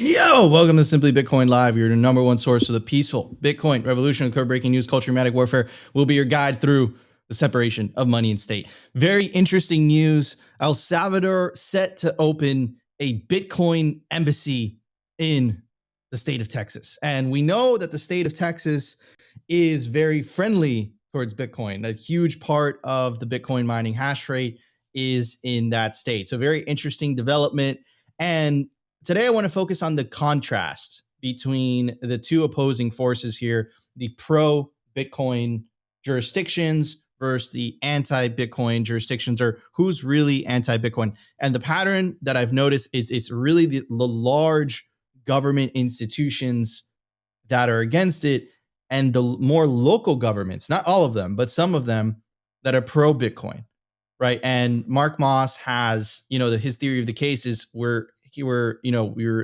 Yo, welcome to Simply Bitcoin Live, your number one source for the peaceful Bitcoin revolution and clear breaking news, culture, dramatic warfare. Will be your guide through the separation of money and state. Very interesting news. El Salvador set to open a Bitcoin embassy in the state of Texas. And we know that the state of Texas is very friendly towards Bitcoin. A huge part of the Bitcoin mining hash rate is in that state. So very interesting development. And today, I want to focus on the contrast between the two opposing forces here, the pro-Bitcoin jurisdictions versus the anti-Bitcoin jurisdictions, or who's really anti-Bitcoin. And the pattern that I've noticed is it's really the large government institutions that are against it, and the more local governments, not all of them, but some of them that are pro-Bitcoin, right? And Mark Moss has, his theory of the case is we were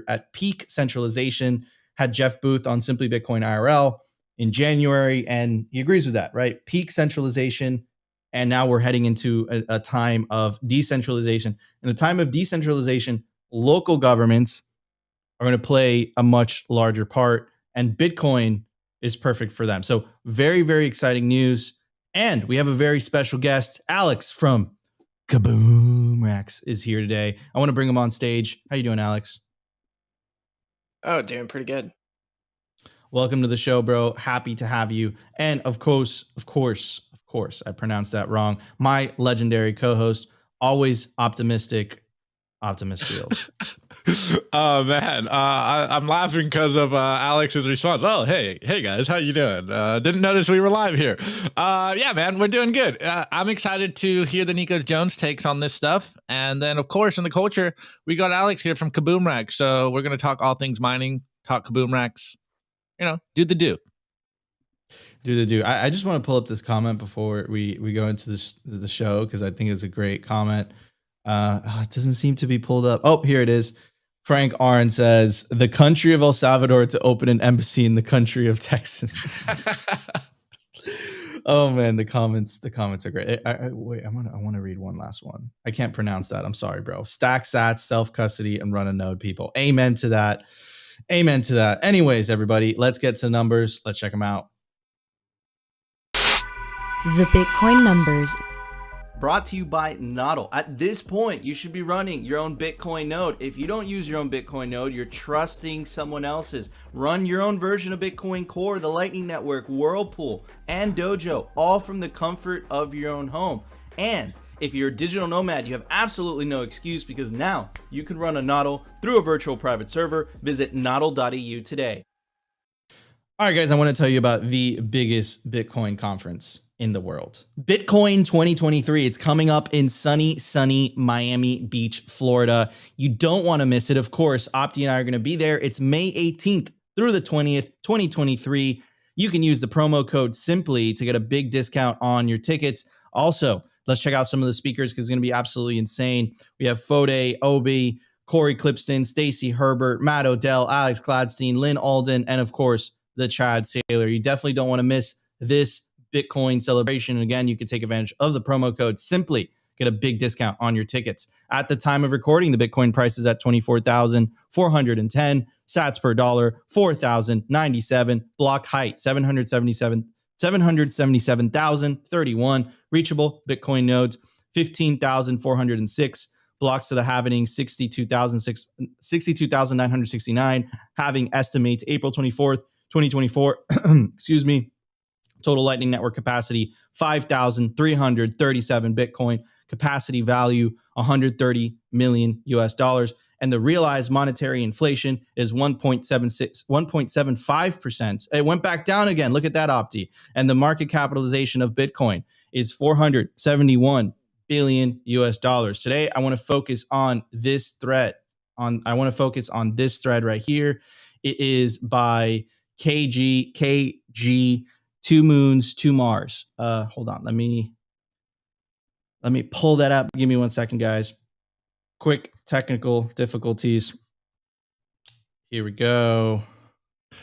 at peak centralization, had Jeff Booth on Simply Bitcoin IRL in January, and he agrees with that, right? Peak centralization, and now we're heading into a time of decentralization. In a time of decentralization, local governments are going to play a much larger part, and Bitcoin is perfect for them. So very, very exciting news. And we have a very special guest, Alex from Kaboom Rex is here today. I want to bring him on stage. How you doing, Alex? Oh, doing pretty good. Welcome to the show, bro. Happy to have you. And of course, I pronounced that wrong. My legendary co-host, always optimistic, Optimus Fields. Oh man, I'm laughing because of Alex's response. Oh, hey guys, how you doing? Didn't notice we were live here. Yeah, man, we're doing good. I'm excited to hear the Nico Jones takes on this stuff, and then of course in the culture we got Alex here from Kaboom Rex. So we're gonna talk all things mining, talk Kaboom Rex. Do the do. I just want to pull up this comment before we go into the show, because I think it's a great comment. It doesn't seem to be pulled up. Oh, here it is. Frank Arn says, the country of El Salvador to open an embassy in the country of Texas. Oh man, the comments are great. Wait, I want to read one last one. I can't pronounce that. I'm sorry, bro. Stack sats, self-custody, and run a node, people. Amen to that. Amen to that. Anyways, everybody, let's get to numbers. Let's check them out. The Bitcoin numbers. Brought to you by NODL. At this point, you should be running your own Bitcoin node. If you don't use your own Bitcoin node, you're trusting someone else's. Run your own version of Bitcoin Core, the Lightning Network, Whirlpool, and Dojo, all from the comfort of your own home. And if you're a digital nomad, you have absolutely no excuse, because now you can run a NODL through a virtual private server. Visit nodl.eu today. All right, guys, I want to tell you about the biggest Bitcoin conference in the world. Bitcoin 2023. It's coming up in sunny Miami Beach, Florida. You don't want to miss it. Of course, Opti and I are going to be there. It's May 18th through the 20th, 2023. You can use the promo code SIMPLY to get a big discount on your tickets. Also, let's check out some of the speakers, because it's going to be absolutely insane. We have Fode, Obi, Corey Clipston, Stacey Herbert, Matt Odell, Alex Gladstein, Lynn Alden, and of course, the Chad Saylor. You definitely don't want to miss this Bitcoin celebration. And again, you can take advantage of the promo code SIMPLY, get a big discount on your tickets. At the time of recording, the Bitcoin price is at 24,410 sats per dollar, 4,097. Block height 777,031. Reachable Bitcoin nodes 15,406. Blocks to the halving 62,969. Halving estimates April 24th, 2024. Excuse me. Total Lightning Network capacity, 5,337 Bitcoin. Capacity value, 130 million US dollars. And the realized monetary inflation is 1.75%. It went back down again. Look at that, Opti. And the market capitalization of Bitcoin is 471 billion US dollars. Today, I want to focus on this thread. I want to focus on this thread right here. It is by KG 2 Moons, 2 Mars. Hold on. Let me pull that up. Give me 1 second, guys. Quick technical difficulties. Here we go.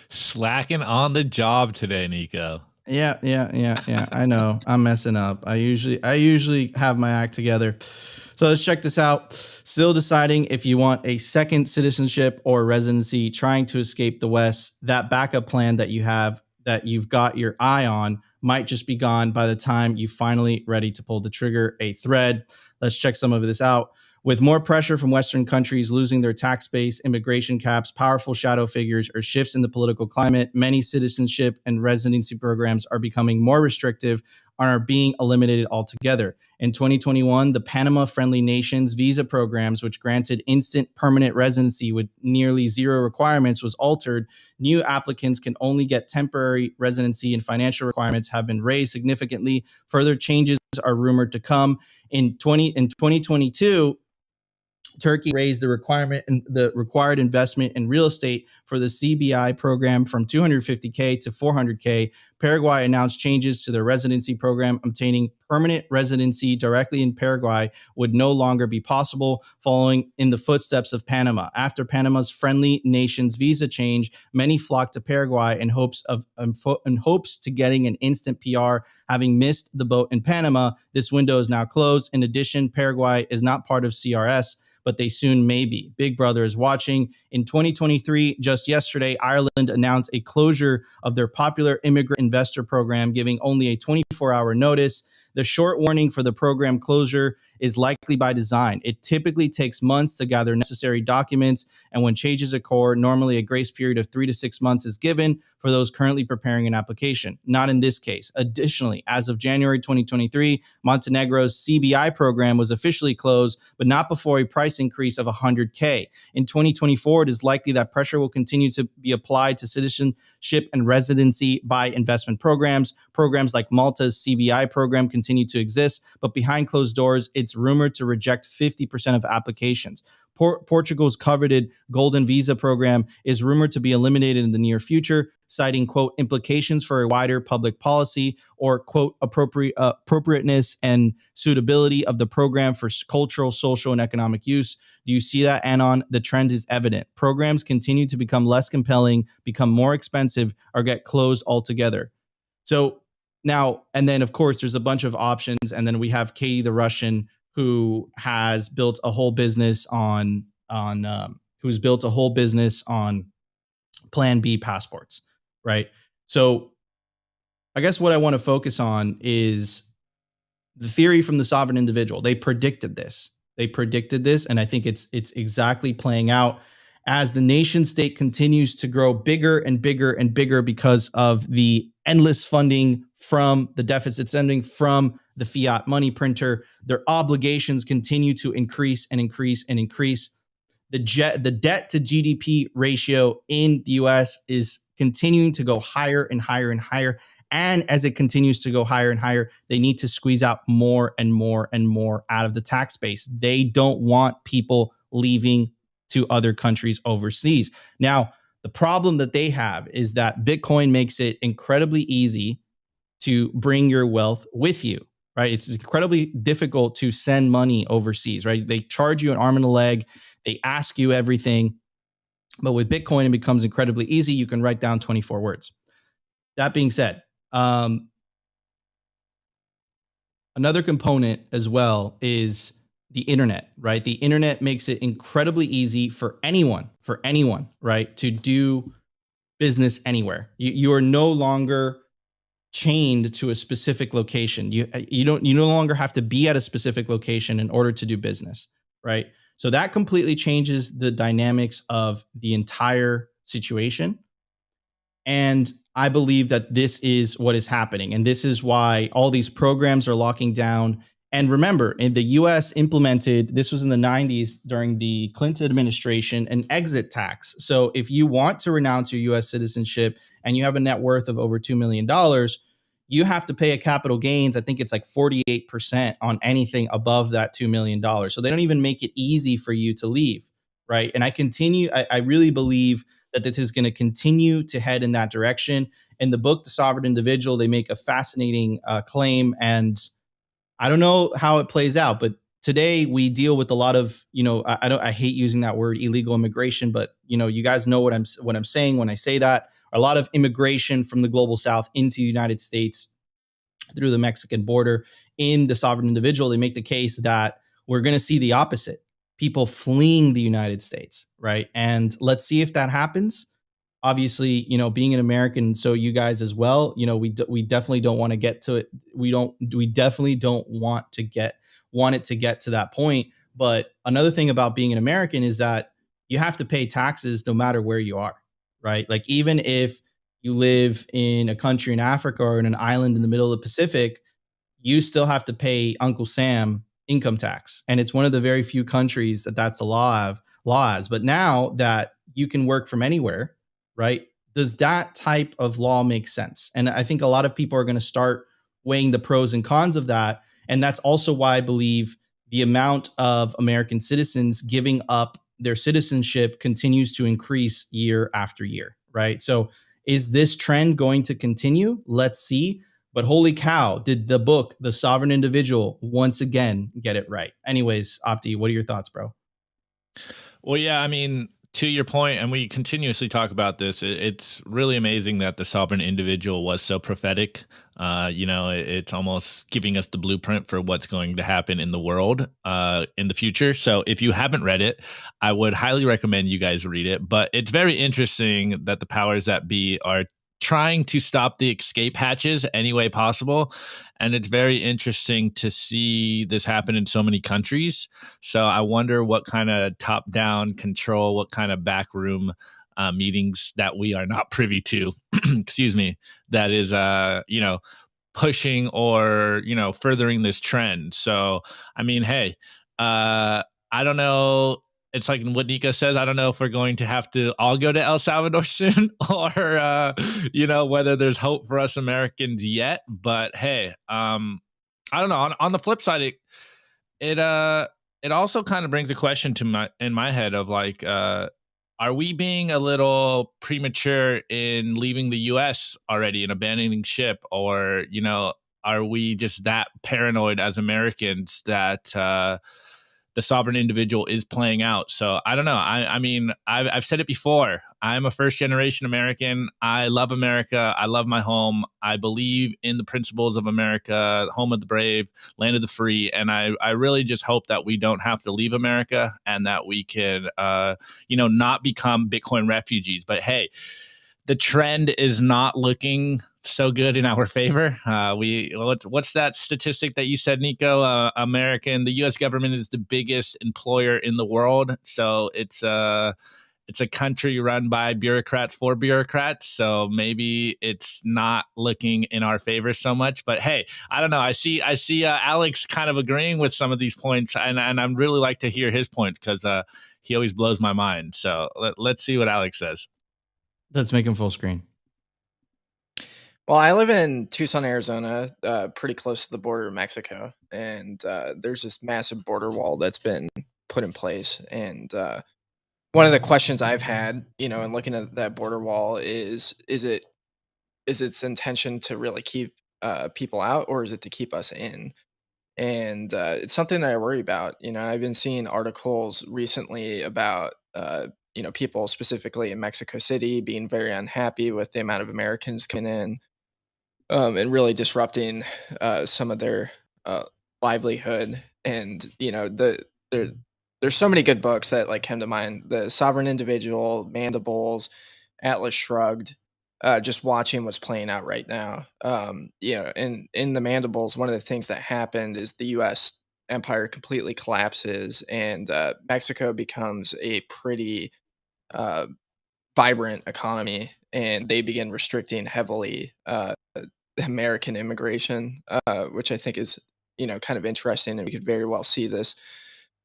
Slacking on the job today, Nico. Yeah. I know I'm messing up. I usually have my act together. So let's check this out. Still deciding if you want a second citizenship or residency, trying to escape the West. That backup plan that you have, that you've got your eye on, might just be gone by the time you finally ready to pull the trigger. A thread. Let's check some of this out. With more pressure from Western countries losing their tax base, immigration caps, powerful shadow figures, or shifts in the political climate, many citizenship and residency programs are becoming more restrictive and are being eliminated altogether. In 2021, the Panama-friendly nations visa programs, which granted instant permanent residency with nearly zero requirements, was altered. New applicants can only get temporary residency, and financial requirements have been raised significantly. Further changes are rumored to come. In 2022, Turkey raised the required investment in real estate for the CBI program from 250K to 400K. Paraguay announced changes to their residency program. Obtaining permanent residency directly in Paraguay would no longer be possible, following in the footsteps of Panama. After Panama's friendly nations visa change, many flocked to Paraguay in hopes to getting an instant PR. Having missed the boat in Panama, this window is now closed. In addition, Paraguay is not part of CRS, but they soon may be. Big Brother is watching. In 2023, just yesterday, Ireland announced a closure of their popular immigrant investor program, giving only a 24-hour notice. The short warning for the program closure is likely by design. It typically takes months to gather necessary documents, and when changes occur, normally a grace period of 3 to 6 months is given for those currently preparing an application. Not in this case. Additionally, as of January 2023, Montenegro's CBI program was officially closed, but not before a price increase of 100K. In 2024, it is likely that pressure will continue to be applied to citizenship and residency by investment programs. Programs like Malta's CBI program continue to exist, but behind closed doors, it's rumored to reject 50% of applications. Portugal's coveted golden visa program is rumored to be eliminated in the near future, citing, quote, implications for a wider public policy, or, quote, appropriateness and suitability of the program for cultural, social, and economic use. Do you see that, Anon? The trend is evident. Programs continue to become less compelling, become more expensive, or get closed altogether. So now, and then, of course, there's a bunch of options. And then we have Katie the Russian, who has built a whole business on Plan B passports, right? So I guess what I want to focus on is the theory from the sovereign individual. They predicted this. And I think it's exactly playing out as the nation state continues to grow bigger and bigger and bigger because of the endless funding from the deficit spending from the fiat money printer. Their obligations continue to increase and increase and increase. The debt to GDP ratio in the US is continuing to go higher and higher and higher. And as it continues to go higher and higher, they need to squeeze out more and more and more out of the tax base. They don't want people leaving to other countries overseas. Now, the problem that they have is that Bitcoin makes it incredibly easy to bring your wealth with you, right? It's incredibly difficult to send money overseas, right? They charge you an arm and a leg. They ask you everything. But with Bitcoin, it becomes incredibly easy. You can write down 24 words. That being said, another component as well is the internet, right? The internet makes it incredibly easy for anyone, right, to do business anywhere. You are no longer chained to a specific location. You no longer have to be at a specific location in order to do business, right? So that completely changes the dynamics of the entire situation. And I believe that this is what is happening. And this is why all these programs are locking down. And remember, in the US implemented, this was in the 90s during the Clinton administration, an exit tax. So if you want to renounce your US citizenship and you have a net worth of over $2 million, you have to pay a capital gains. I think it's like 48% on anything above that $2 million. So they don't even make it easy for you to leave, right? And I really believe that this is going to continue to head in that direction. In the book, The Sovereign Individual, they make a fascinating claim, and I don't know how it plays out, but today we deal with a lot of, I hate using that word illegal immigration, but you guys know what I'm saying when I say that, a lot of immigration from the global south into the United States through the Mexican border. In the sovereign individual, they make the case that we're going to see the opposite, people fleeing the United States, right? And let's see if that happens. Obviously, being an American, so you guys as well, we definitely don't want to get to it. We definitely don't want it to get to that point. But another thing about being an American is that you have to pay taxes no matter where you are, right? Like, even if you live in a country in Africa or in an island in the middle of the Pacific, you still have to pay Uncle Sam income tax. And it's one of the very few countries that that's the laws. But now that you can work from anywhere, right? Does that type of law make sense? And I think a lot of people are going to start weighing the pros and cons of that. And that's also why I believe the amount of American citizens giving up their citizenship continues to increase year after year, right? So is this trend going to continue? Let's see. But holy cow, did the book, The Sovereign Individual, once again get it right? Anyways, Opti, what are your thoughts, bro? Well, yeah, I mean, to your point, and we continuously talk about this, it's really amazing that the sovereign individual was so prophetic. It's almost giving us the blueprint for what's going to happen in the world in the future. So if you haven't read it, I would highly recommend you guys read it. But it's very interesting that the powers that be are trying to stop the escape hatches any way possible. And it's very interesting to see this happen in so many countries. So I wonder what kind of top-down control, what kind of backroom meetings that we are not privy to, excuse me, that is, pushing or, furthering this trend. So, I mean, hey, I don't know. It's like what Nico says. I don't know if we're going to have to all go to El Salvador soon or, whether there's hope for us Americans yet. But hey, I don't know. On the flip side, it also kind of brings a question to in my head of like, are we being a little premature in leaving the US already and abandoning ship? Or, are we just that paranoid as Americans that the sovereign individual is playing out? So I don't know. I mean, I've said it before. I'm a first generation American. I love America. I love my home. I believe in the principles of America, home of the brave, land of the free. And I really just hope that we don't have to leave America and that we can, not become Bitcoin refugees. But hey, the trend is not looking so good in our favor. What's that statistic that you said, Nico? The U.S. government is the biggest employer in the world. So it's a country run by bureaucrats for bureaucrats. So maybe it's not looking in our favor so much. But hey, I don't know. I see Alex kind of agreeing with some of these points, and I'd really like to hear his points because he always blows my mind. So let's see what Alex says. Let's make him full screen. Well, I live in Tucson, Arizona, pretty close to the border of Mexico, and there's this massive border wall that's been put in place. And one of the questions I've had, in looking at that border wall is its intention to really keep people out, or is it to keep us in? And it's something that I worry about. I've been seeing articles recently about people specifically in Mexico City being very unhappy with the amount of Americans coming in, and really disrupting some of their livelihood. And there's so many good books that like come to mind: The Sovereign Individual, Mandibles, Atlas Shrugged. Just watching what's playing out right now. In the Mandibles, one of the things that happened is the U.S. empire completely collapses, and Mexico becomes a pretty vibrant economy, and they begin restricting heavily American immigration, which I think is kind of interesting, and we could very well see this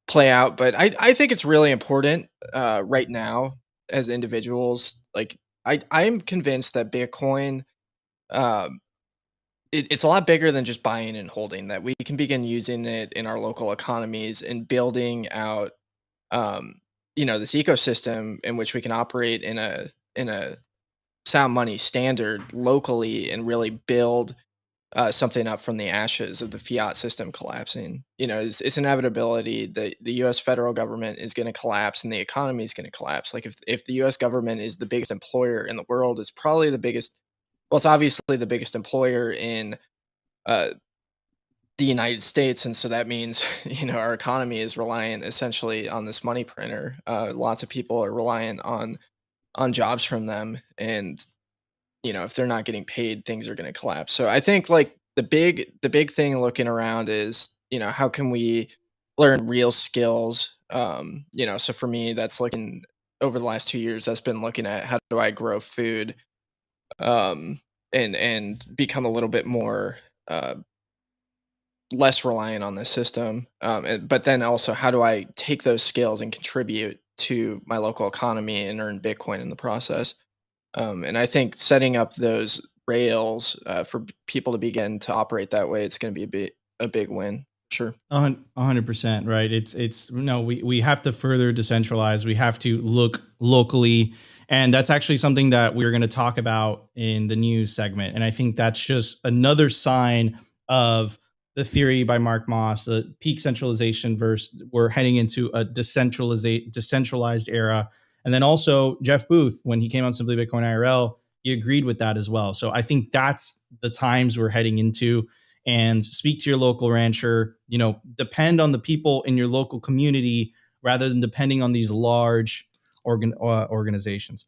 play out. But I think it's really important right now as individuals. Like I'm convinced that Bitcoin, um, it's a lot bigger than just buying and holding. That we can begin using it in our local economies and building out, this ecosystem in which we can operate in a sound money standard locally and really build something up from the ashes of the fiat system collapsing. It's inevitability that the U.S. federal government is going to collapse and the economy is going to collapse. Like if the U.S. government is the biggest employer in the world, it's probably the biggest. Well, it's obviously the biggest employer in the United States, and so that means our economy is reliant essentially on this money printer. Lots of people are reliant on jobs from them, and if they're not getting paid, things are going to collapse. So I think like the big thing looking around is, how can we learn real skills? So for me, that's looking over the last 2 years, that's been looking at how do I grow food, and become a little bit more, less reliant on this system. But then also, how do I take those skills and contribute to my local economy and earn Bitcoin in the process? And I think setting up those rails for people to begin to operate that way, it's going to be a big win. Sure. 100%, right? It's no, we have to further decentralize. We have to look locally. And that's actually something that we're going to talk about in the news segment. And I think that's just another sign of the theory by Mark Moss, the peak centralization versus we're heading into a decentralized era. And then also Jeff Booth, when he came on Simply Bitcoin IRL, he agreed with that as well. So I think that's the times we're heading into. And speak to your local rancher, depend on the people in your local community rather than depending on these large organizations.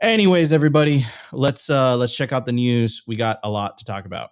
Anyways, everybody, let's check out the news. We got a lot to talk about.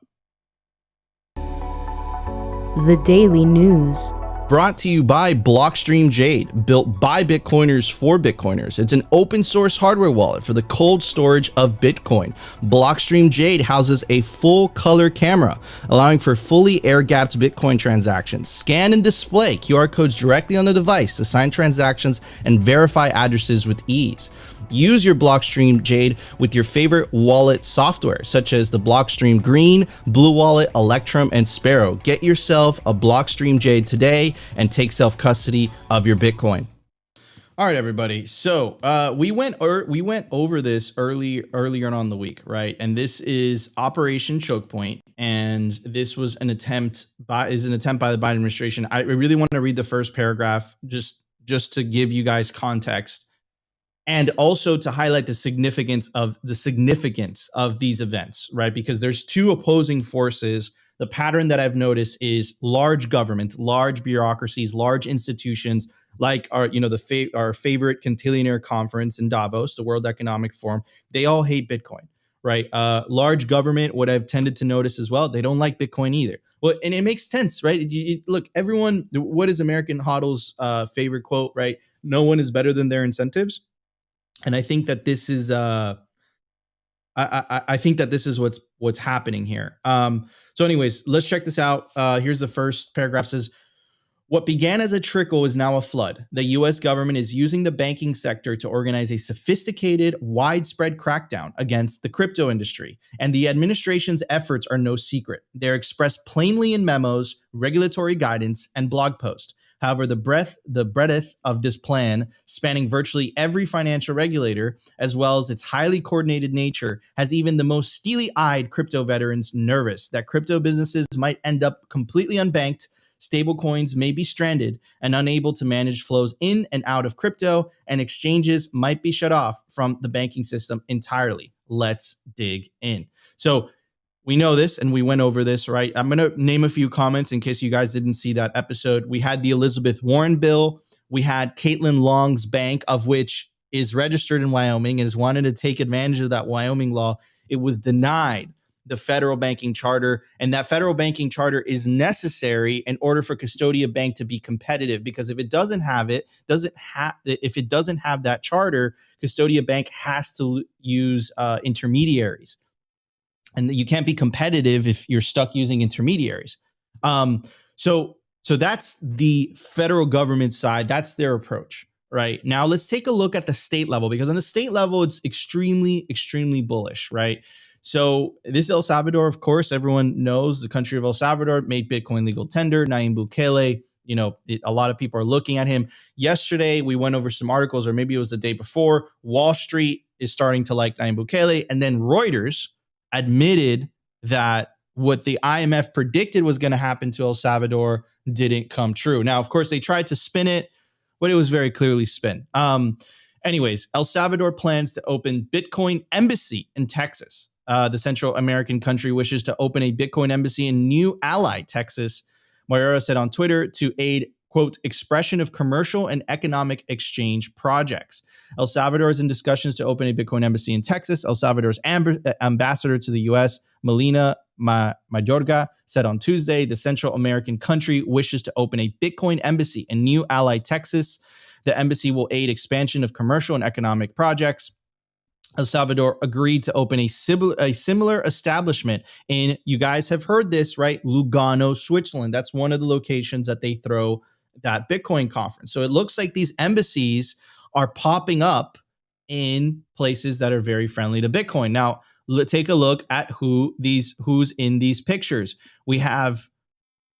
The Daily News. Brought to you by Blockstream Jade, built by Bitcoiners for Bitcoiners. It's an open source hardware wallet for the cold storage of Bitcoin. Blockstream Jade houses a full color camera, allowing for fully air-gapped Bitcoin transactions. Scan and display QR codes directly on the device to sign transactions and verify addresses with ease. Use your Blockstream Jade with your favorite wallet software, such as the Blockstream Green, Blue Wallet, Electrum, and Sparrow. Get yourself a Blockstream Jade today and take self-custody of your Bitcoin. All right, everybody. So we went over this earlier on the week, right? And this is Operation Choke Point, and this was an attempt by the Biden administration. I really want to read the first paragraph just to give you guys context, and also to highlight the significance of these events, right? Because there's two opposing forces. The pattern that I've noticed is large government, large bureaucracies, large institutions like our favorite Cantillionaire conference in Davos, the World Economic Forum. They all hate Bitcoin, right? Large government, what I've tended to notice as well, they don't like Bitcoin either. Well, and it makes sense, right? Look, everyone, what is American HODL's favorite quote, right? No one is better than their incentives. And I think that this is I think that this is what's happening here. So anyways, let's check this out. Here's the first paragraph. Says, what began as a trickle is now a flood. The U.S. government is using the banking sector to organize a sophisticated, widespread crackdown against the crypto industry. And the administration's efforts are no secret. They're expressed plainly in memos, regulatory guidance, and blog posts. However, the breadth of this plan, spanning virtually every financial regulator, as well as its highly coordinated nature, has even the most steely-eyed crypto veterans nervous that crypto businesses might end up completely unbanked, stablecoins may be stranded and unable to manage flows in and out of crypto, and exchanges might be shut off from the banking system entirely. Let's dig in. So we know this, and we went over this, right? I'm going to name a few comments in case you guys didn't see that episode. We had the Elizabeth Warren bill. We had Caitlin Long's bank, of which is registered in Wyoming and is wanted to take advantage of that Wyoming law. It was denied the federal banking charter, and that federal banking charter is necessary in order for Custodia Bank to be competitive, because if it doesn't have that charter, Custodia Bank has to use intermediaries. And you can't be competitive if you're stuck using intermediaries. So that's the federal government side. That's their approach, right? Now let's take a look at the state level, because on the state level, it's extremely, extremely bullish, right? So this El Salvador, of course, everyone knows the country of El Salvador made Bitcoin legal tender. Nayib Bukele, a lot of people are looking at him. Yesterday, we went over some articles, or maybe it was the day before. Wall Street is starting to like Nayib Bukele, and then Reuters admitted that what the IMF predicted was going to happen to El Salvador didn't come true. Now, of course, they tried to spin it, but it was very clearly spin. Anyways, El Salvador plans to open Bitcoin embassy in Texas. The Central American country wishes to open a Bitcoin embassy in new ally, Texas. Moreira said on Twitter to aid, quote, expression of commercial and economic exchange projects. El Salvador is in discussions to open a Bitcoin embassy in Texas. El Salvador's ambassador to the U.S., Melina Mayorga, said on Tuesday the Central American country wishes to open a Bitcoin embassy in new ally, Texas. The embassy will aid expansion of commercial and economic projects. El Salvador agreed to open a similar establishment in, you guys have heard this, right? Lugano, Switzerland. That's one of the locations that they throw that Bitcoin conference. So it looks like these embassies are popping up in places that are very friendly to Bitcoin. Now, take a look at who's in these pictures. We have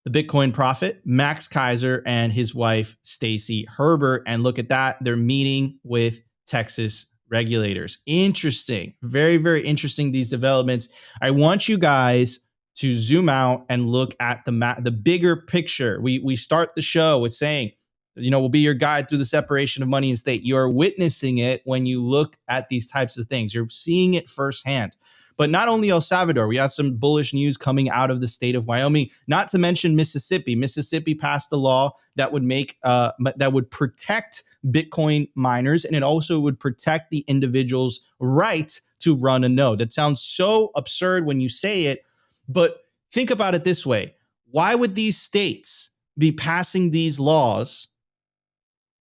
the Bitcoin prophet, Max Kaiser, and his wife, Stacy Herbert. And look at that. They're meeting with Texas regulators. Interesting. Very, very interesting, these developments. I want you guys to zoom out and look at the bigger picture. We start the show with saying, we'll be your guide through the separation of money and state. You're witnessing it when you look at these types of things. You're seeing it firsthand. But not only El Salvador, we have some bullish news coming out of the state of Wyoming, not to mention Mississippi. Mississippi passed a law that would protect Bitcoin miners, and it also would protect the individual's right to run a node. That sounds so absurd when you say it, but think about it this way. Why would these states be passing these laws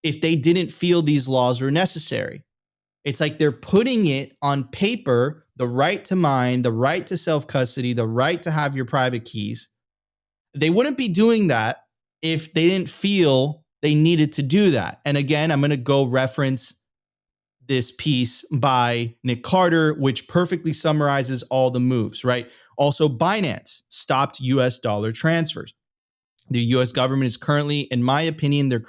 if they didn't feel these laws were necessary? It's like they're putting it on paper, the right to mine, the right to self-custody, the right to have your private keys. They wouldn't be doing that if they didn't feel they needed to do that. And again, I'm going to go reference this piece by Nick Carter, which perfectly summarizes all the moves, right? Also, Binance stopped US dollar transfers. The US government is currently, in my opinion, they're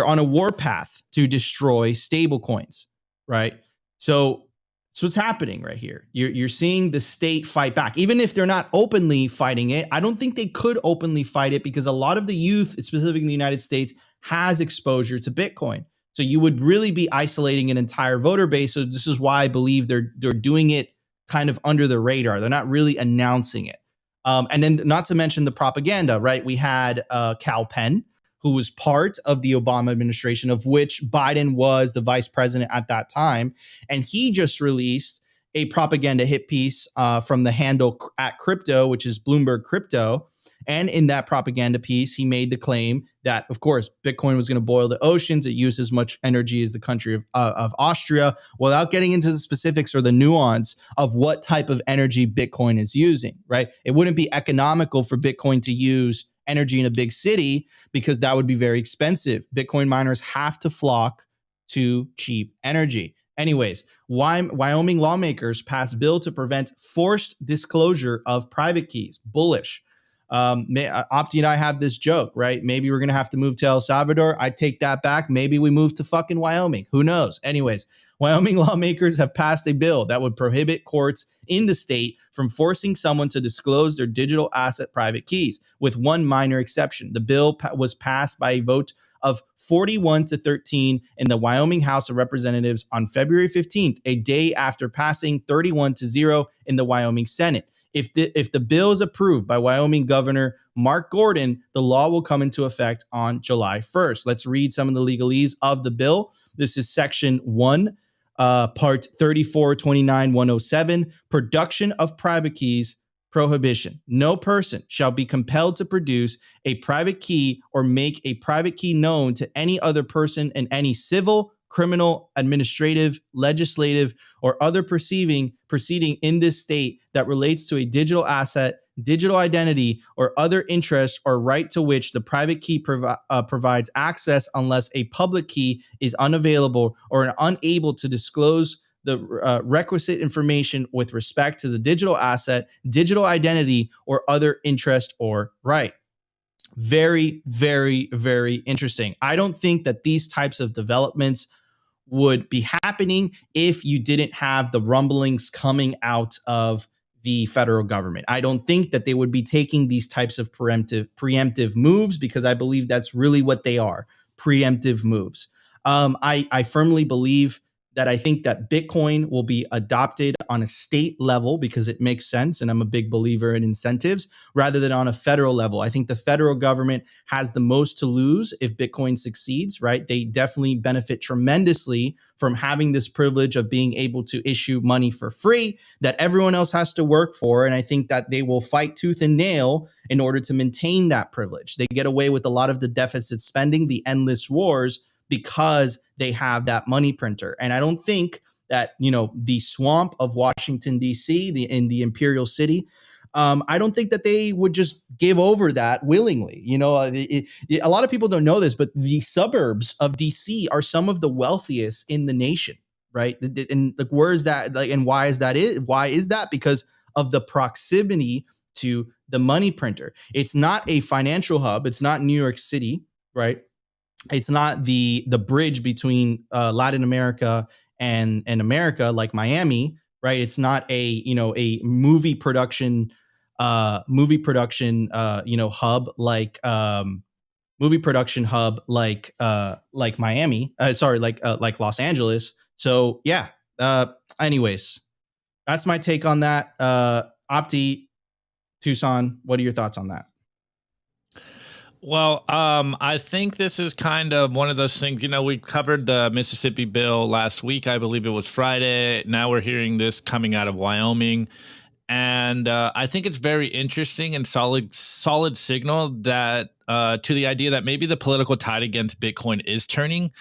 on a warpath to destroy stablecoins, right? So that's what's happening right here. You're seeing the state fight back. Even if they're not openly fighting it, I don't think they could openly fight it because a lot of the youth, specifically in the United States, has exposure to Bitcoin. So you would really be isolating an entire voter base. So this is why I believe they're doing it kind of under the radar. They're not really announcing it. And then not to mention the propaganda, right? We had Cal Penn, who was part of the Obama administration, of which Biden was the vice president at that time. And he just released a propaganda hit piece from the handle @crypto, which is Bloomberg Crypto. And in that propaganda piece, he made the claim that, of course, Bitcoin was going to boil the oceans. It used as much energy as the country of Austria, without getting into the specifics or the nuance of what type of energy Bitcoin is using, right? It wouldn't be economical for Bitcoin to use energy in a big city because that would be very expensive. Bitcoin miners have to flock to cheap energy. Anyways, Wyoming lawmakers passed bill to prevent forced disclosure of private keys. Bullish. Opti and I have this joke, right? Maybe we're going to have to move to El Salvador. I take that back. Maybe we move to fucking Wyoming. Who knows? Anyways, Wyoming lawmakers have passed a bill that would prohibit courts in the state from forcing someone to disclose their digital asset private keys, with one minor exception. The bill was passed by a vote of 41-13 in the Wyoming House of Representatives on February 15th, a day after passing 31-0 in the Wyoming Senate. If the bill is approved by Wyoming Governor Mark Gordon, the law will come into effect on July 1st. Let's read some of the legalese of the bill. This is Section 1, Part 3429-107, Production of Private Keys, Prohibition. No person shall be compelled to produce a private key or make a private key known to any other person in any civil, criminal, administrative, legislative, or other proceeding in this state that relates to a digital asset, digital identity, or other interest or right to which the private key provides access, unless a public key is unavailable or unable to disclose the requisite information with respect to the digital asset, digital identity, or other interest or right. Very, very, very interesting. I don't think that these types of developments would be happening if you didn't have the rumblings coming out of the federal government. I don't think that they would be taking these types of preemptive moves, because I believe that's really what they are, preemptive moves. I firmly believe that I think that Bitcoin will be adopted on a state level because it makes sense. And I'm a big believer in incentives rather than on a federal level. I think the federal government has the most to lose if Bitcoin succeeds, right? They definitely benefit tremendously from having this privilege of being able to issue money for free that everyone else has to work for. And I think that they will fight tooth and nail in order to maintain that privilege. They get away with a lot of the deficit spending, the endless wars, because they have that money printer. And I don't think that, the swamp of Washington, D.C., in the imperial city, I don't think that they would just give over that willingly. A lot of people don't know this, but the suburbs of DC are some of the wealthiest in the nation, right? And like, where is that? Like, and why is that? Why is that? Because of the proximity to the money printer. It's not a financial hub. It's not New York City, right? It's not the bridge between Latin America and America, like Miami, right? It's not a a movie production hub like Miami. Sorry, like Los Angeles. So yeah. Anyways, that's my take on that. Opti, Tucson, what are your thoughts on that? Well, I think this is kind of one of those things. We covered the Mississippi bill last week. I believe it was Friday. Now we're hearing this coming out of Wyoming. And I think it's very interesting and solid signal that to the idea that maybe the political tide against Bitcoin is turning.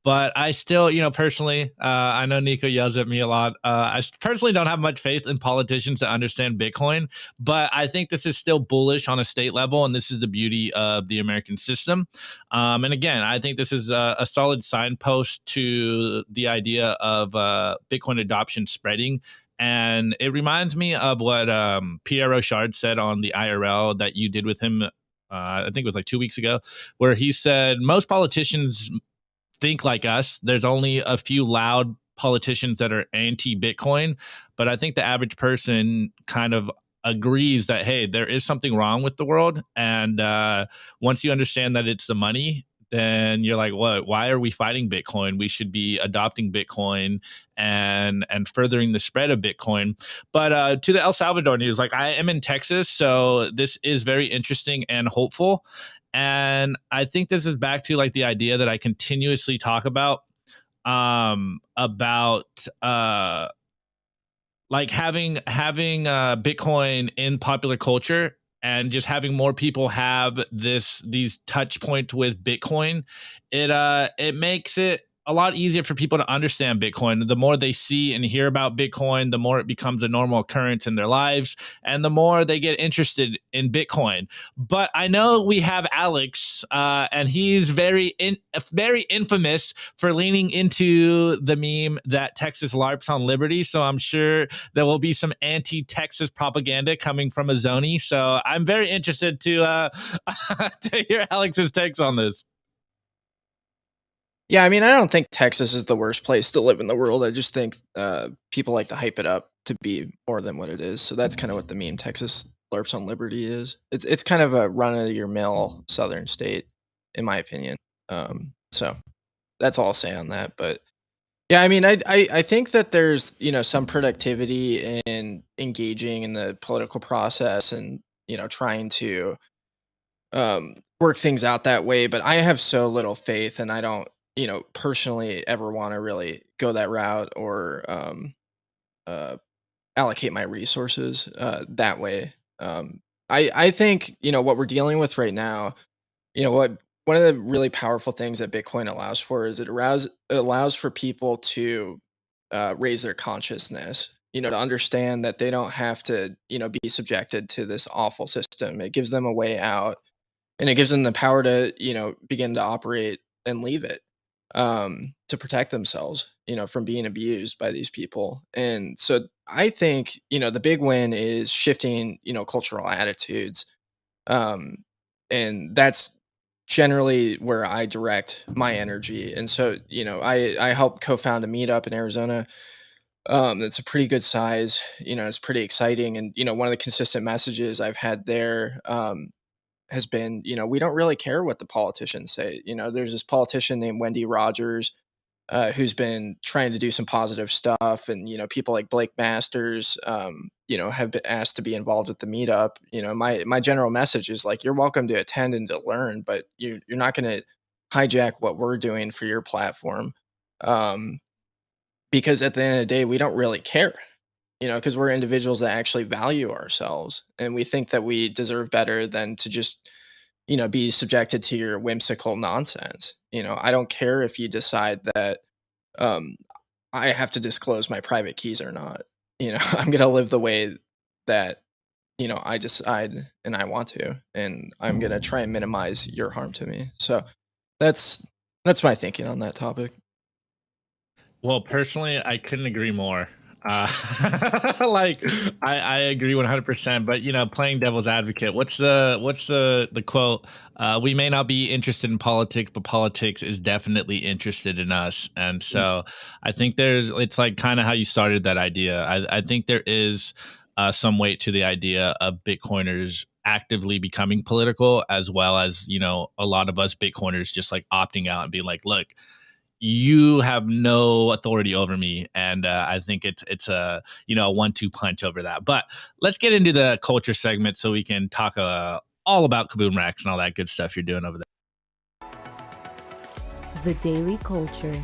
But I still, personally, I know Nico yells at me a lot. I personally don't have much faith in politicians that understand Bitcoin, but I think this is still bullish on a state level, and this is the beauty of the American system. And again, I think this is a solid signpost to the idea of Bitcoin adoption spreading. And it reminds me of what Pierre Rochard said on the IRL that you did with him. I think it was like 2 weeks ago, where he said most politicians think like us. There's only a few loud politicians that are anti-Bitcoin, but I think the average person kind of agrees that, hey, there is something wrong with the world. And once you understand that it's the money, then you're like, what? Why are we fighting Bitcoin? We should be adopting Bitcoin and furthering the spread of Bitcoin. But to the El Salvador news, like, I am in Texas, so this is very interesting and hopeful. And I think this is back to like the idea that I continuously talk about like having Bitcoin in popular culture, and just having more people have these touch points with Bitcoin. It makes it a lot easier for people to understand Bitcoin. The more they see and hear about Bitcoin, the more it becomes a normal occurrence in their lives, and the more they get interested in Bitcoin. But I know we have Alex, and he's very infamous for leaning into the meme that Texas LARPs on Liberty. So I'm sure there will be some anti-Texas propaganda coming from a Zoni. So I'm very interested to to hear Alex's takes on this. Yeah, I mean, I don't think Texas is the worst place to live in the world. I just think people like to hype it up to be more than what it is. So that's kind of what the meme Texas LARPs on Liberty is. It's kind of a run of your mill southern state, in my opinion. So that's all I'll say on that. But yeah, I mean, I think that there's some productivity in engaging in the political process and trying to work things out that way. But I have so little faith, and I don't personally ever want to really go that route or uh, allocate my resources that way. I think what we're dealing with right now. What one of the really powerful things that Bitcoin allows for is it allows for people to raise their consciousness. To understand that they don't have to be subjected to this awful system. It gives them a way out, and it gives them the power to begin to operate and leave it, to protect themselves from being abused by these people. And so I think the big win is shifting cultural attitudes, um, and that's generally where I direct my energy. And so I helped co-found a meetup in Arizona It's a pretty good size. It's pretty exciting. And one of the consistent messages I've had there has been, we don't really care what the politicians say. There's this politician named Wendy Rogers who's been trying to do some positive stuff, and people like Blake Masters, have been asked to be involved with the meetup. My general message is like, you're welcome to attend and to learn, but you're not going to hijack what we're doing for your platform, um, because at the end of the day, we don't really care. Because we're individuals that actually value ourselves, and we think that we deserve better than to just be subjected to your whimsical nonsense. I don't care if you decide that um, I have to disclose my private keys or not. I'm gonna live the way that I decide and I want to, and I'm gonna try and minimize your harm to me. So that's that's my thinking on that topic. Well, personally, I couldn't agree more. Uh, like I agree 100%, but playing devil's advocate, what's the quote? We may not be interested in politics, but politics is definitely interested in us. And so I think it's like kind of how you started that idea. I think there is some weight to the idea of Bitcoiners actively becoming political, as well as, a lot of us Bitcoiners just like opting out and being like, look, you have no authority over me, and I think it's a a 1-2 punch over that. But let's get into the culture segment so we can talk all about Kaboom Racks and all that good stuff you're doing over there. The Daily Culture.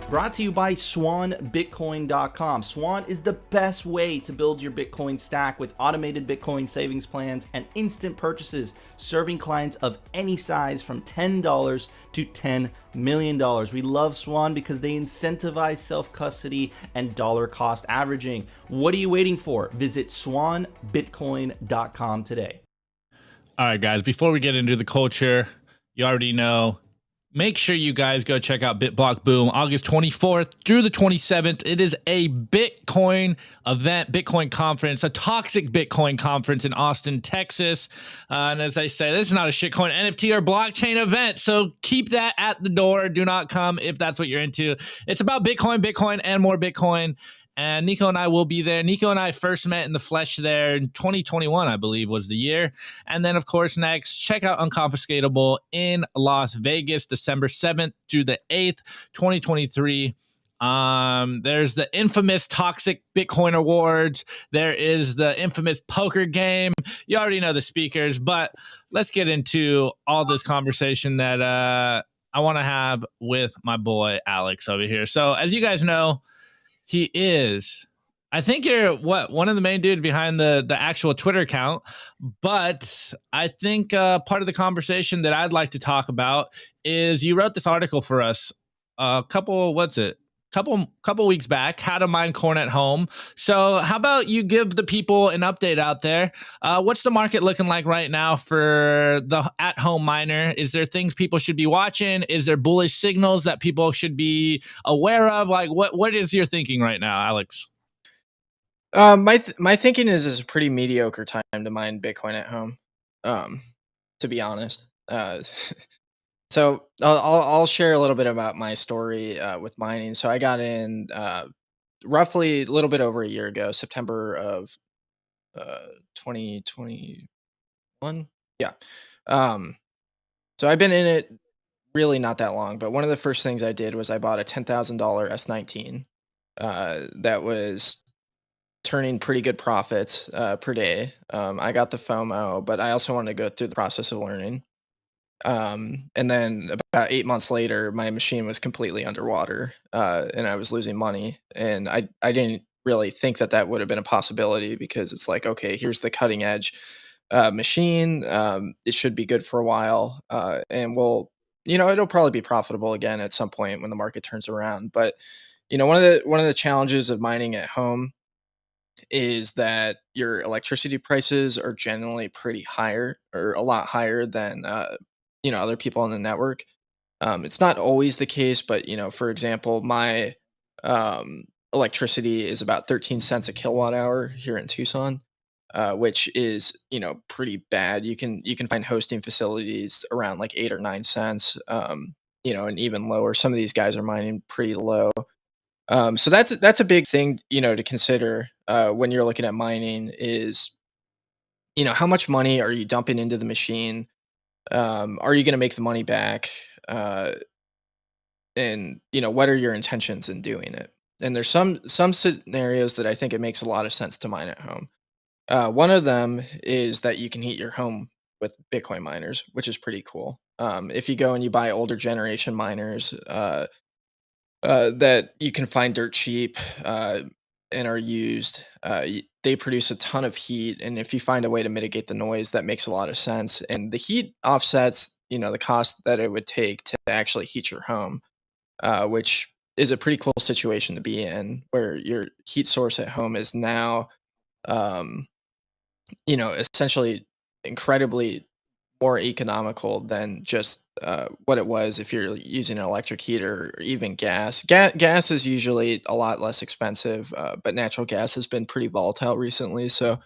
Brought to you by SwanBitcoin.com. Swan is the best way to build your Bitcoin stack with automated Bitcoin savings plans and instant purchases, serving clients of any size from $10 to $10 million. We love Swan because they incentivize self-custody and dollar cost averaging. What are you waiting for? Visit SwanBitcoin.com today. All right, guys, before we get into the culture, you already know, make sure you guys go check out BitBlock Boom August 24th through the 27th. It is a Bitcoin event, Bitcoin conference, a toxic Bitcoin conference in Austin, Texas. And as I say, this is not a shitcoin, NFT, or blockchain event. So keep that at the door. Do not come if that's what you're into. It's about Bitcoin, and more Bitcoin. And Nico and I will be there. Nico and I first met in the flesh there in 2021, I believe was the year. And then, of course, next, check out Unconfiscatable in Las Vegas, December 7th through the 8th, 2023. There's the infamous Toxic Bitcoin Awards. There is the infamous poker game. You already know the speakers, but let's get into all this conversation that I want to have with my boy Alex over here. So as you guys know, he is, I think you're one of the main dudes behind the actual Twitter account, but I think part of the conversation that I'd like to talk about is you wrote this article for us a couple weeks back, how to mine corn at home. So how about you give the people an update out there? What's the market looking like right now for the at-home miner? Is there things people should be watching? Is there bullish signals that people should be aware of? Like what is your thinking right now, Alex? My thinking is it's a pretty mediocre time to mine Bitcoin at home. Um, to be honest. So I'll share a little bit about my story with mining. So I got in roughly a little bit over a year ago, September of 2021. Yeah. Um, so I've been in it really not that long, but one of the first things I did was I bought a $10,000 S19 that was turning pretty good profits per day. I got the FOMO, but I also wanted to go through the process of learning. And then about 8 months later, my machine was completely underwater, and I was losing money. And I didn't really think that that would have been a possibility because it's like, okay, here's the cutting edge machine. It should be good for a while, and it'll probably be profitable again at some point when the market turns around. But one of the challenges of mining at home is that your electricity prices are generally pretty higher or a lot higher than other people on the network. It's not always the case, but for example, my electricity is about 13 cents a kilowatt hour here in Tucson, which is pretty bad. You can find hosting facilities around like 8 or 9 cents, and even lower. Some of these guys are mining pretty low. So that's a big thing, to consider when you're looking at mining is, how much money are you dumping into the machine? Are you going to make the money back? And what are your intentions in doing it? And there's some scenarios that I think it makes a lot of sense to mine at home. One of them is that you can heat your home with Bitcoin miners, which is pretty cool. If you go and you buy older generation miners, that you can find dirt cheap and are used. They produce a ton of heat, and if you find a way to mitigate the noise, that makes a lot of sense. And the heat offsets, the cost that it would take to actually heat your home, which is a pretty cool situation to be in, where your heat source at home is now, um, essentially incredibly more economical than just what it was if you're using an electric heater or even gas. Gas is usually a lot less expensive, but natural gas has been pretty volatile recently. So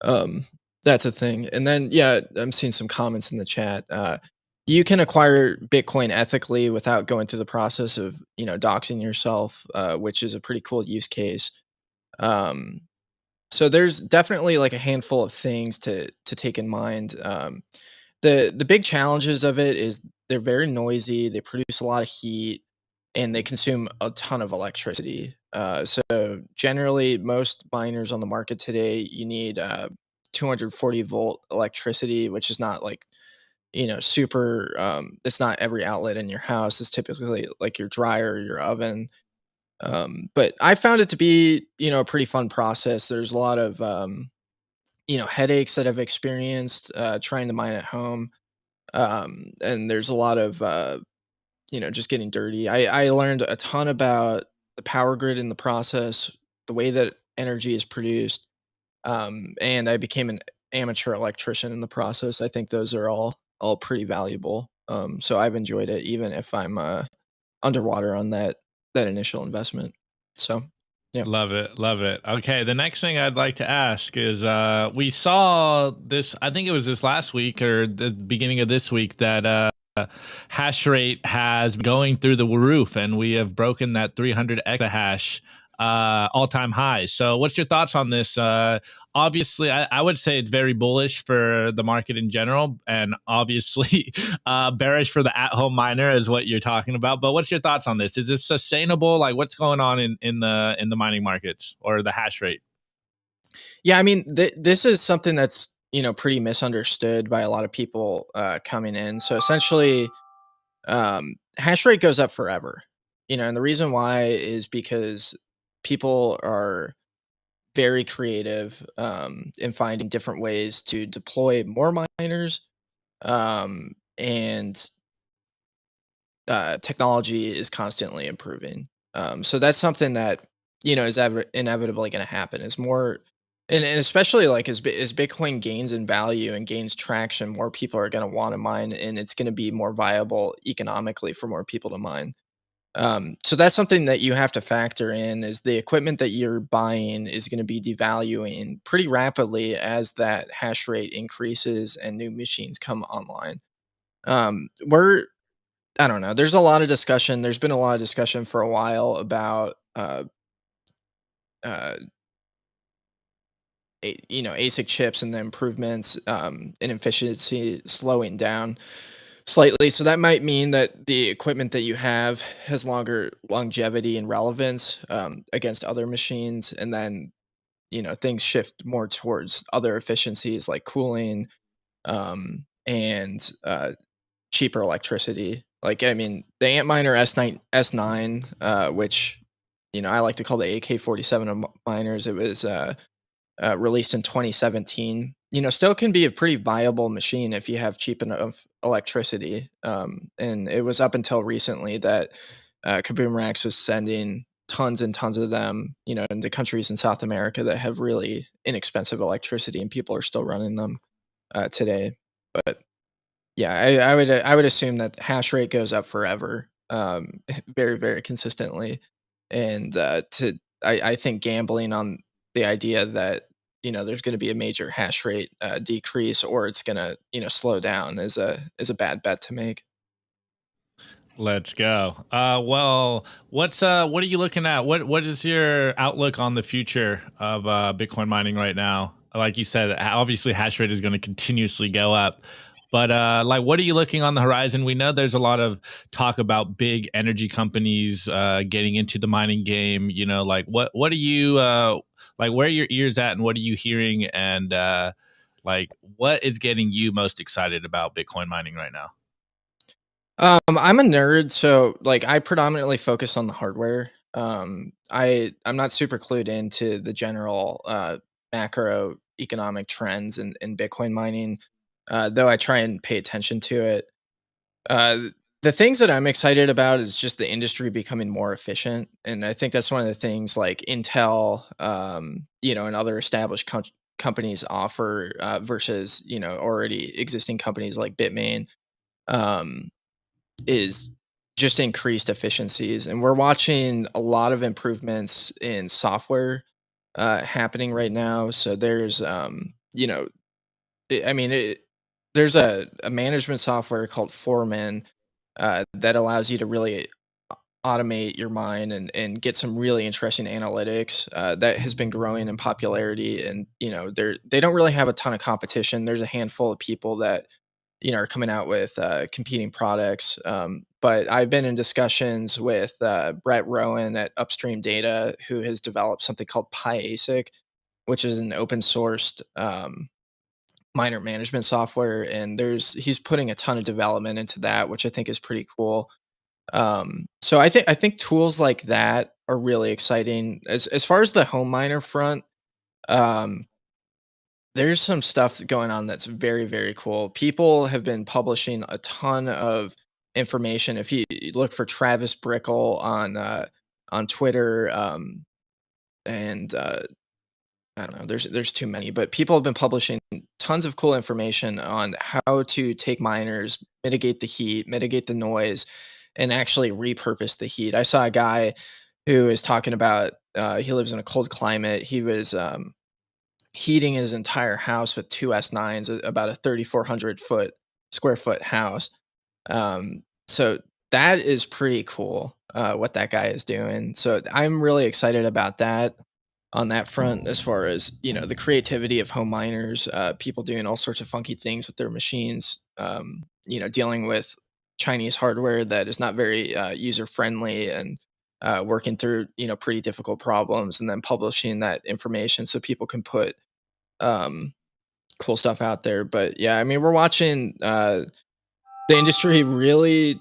um, that's a thing. And then, yeah, I'm seeing some comments in the chat. You can acquire Bitcoin ethically without going through the process of, doxing yourself, which is a pretty cool use case. Um, so there's definitely like a handful of things to take in mind. The big challenges of it is they're very noisy, they produce a lot of heat, and they consume a ton of electricity. So generally, most miners on the market today, you need 240-volt electricity, which is not like, super. It's not every outlet in your house. It's typically like your dryer, your oven. But I found it to be, a pretty fun process. There's a lot of headaches that I've experienced trying to mine at home, and there's a lot of just getting dirty. I learned a ton about the power grid in the process, the way that energy is produced, and I became an amateur electrician in the process. I think those are all pretty valuable. So I've enjoyed it, even if I'm underwater on that initial investment. So yeah. Love it, love it. Okay, the next thing I'd like to ask is we saw this, I think it was this last week or the beginning of this week, that hash rate has been going through the roof, and we have broken that 300 exahash all-time high. So what's your thoughts on this? Obviously, I would say it's very bullish for the market in general, and obviously bearish for the at-home miner is what you're talking about. But what's your thoughts on this? Is this sustainable? Like, what's going on in the mining markets or the hash rate? Yeah, I mean, this is something that's pretty misunderstood by a lot of people coming in. So essentially, hash rate goes up forever, and the reason why is because people are very creative in finding different ways to deploy more miners, and technology is constantly improving. So that's something that is inevitably going to happen. Is more, and especially like as Bitcoin gains in value and gains traction, more people are going to want to mine, and it's going to be more viable economically for more people to mine. So that's something that you have to factor in. Is the equipment that you're buying is going to be devaluing pretty rapidly as that hash rate increases and new machines come online. We're I don't know. There's a lot of discussion. There's been a lot of discussion for a while about, uh, ASIC chips and the improvements in efficiency slowing down slightly. So that might mean that the equipment that you have has longer longevity and relevance against other machines, and then things shift more towards other efficiencies like cooling and cheaper electricity. Like, I mean, the Antminer S9, which I like to call the AK-47 of miners. It was released in 2017. Still can be a pretty viable machine if you have cheap enough electricity. And it was up until recently that Kaboom Racks was sending tons and tons of them, into countries in South America that have really inexpensive electricity, and people are still running them today. But yeah, I would assume that hash rate goes up forever, very, very consistently, and, I think gambling on the idea that, there's gonna be a major hash rate, decrease, or it's gonna, slow down is a bad bet to make. Let's go. Well, what are you looking at? What is your outlook on the future of Bitcoin mining right now? Like you said, obviously hash rate is going to continuously go up. But like, what are you looking on the horizon? We know there's a lot of talk about big energy companies getting into the mining game. You know, like what are you like? Where are your ears at, and what are you hearing? And like, what is getting you most excited about Bitcoin mining right now? I'm a nerd, so like I predominantly focus on the hardware. I'm not super clued into the general macroeconomic trends in Bitcoin mining, though I try and pay attention to it. Uh, the things that I'm excited about is just the industry becoming more efficient, and I think that's one of the things like Intel, and other established companies offer versus already existing companies like Bitmain. Um, is just increased efficiencies, and we're watching a lot of improvements in software happening right now. So there's I mean there's a management software called Foreman that allows you to really automate your mine and get some really interesting analytics that has been growing in popularity. And they don't really have a ton of competition. There's a handful of people that are coming out with competing products. But I've been in discussions with Brett Rowan at Upstream Data, who has developed something called PyASIC, which is an open sourced miner management software. And he's putting a ton of development into that, which I think is pretty cool. So I think tools like that are really exciting. As far as the home miner front, um, there's some stuff going on that's very, very cool. People have been publishing a ton of information. If you look for Travis Brickle on Twitter, and I don't know, there's too many, but people have been publishing tons of cool information on how to take miners, mitigate the heat, mitigate the noise, and actually repurpose the heat. I saw a guy who is talking about he lives in a cold climate. He was heating his entire house with two S9s, about a 3,400 square foot house. So that is pretty cool, what that guy is doing. So I'm really excited about that on that front, as far as the creativity of home miners, people doing all sorts of funky things with their machines, dealing with Chinese hardware that is not very user friendly, and working through pretty difficult problems, and then publishing that information so people can put um, cool stuff out there. But yeah, I mean, we're watching the industry really,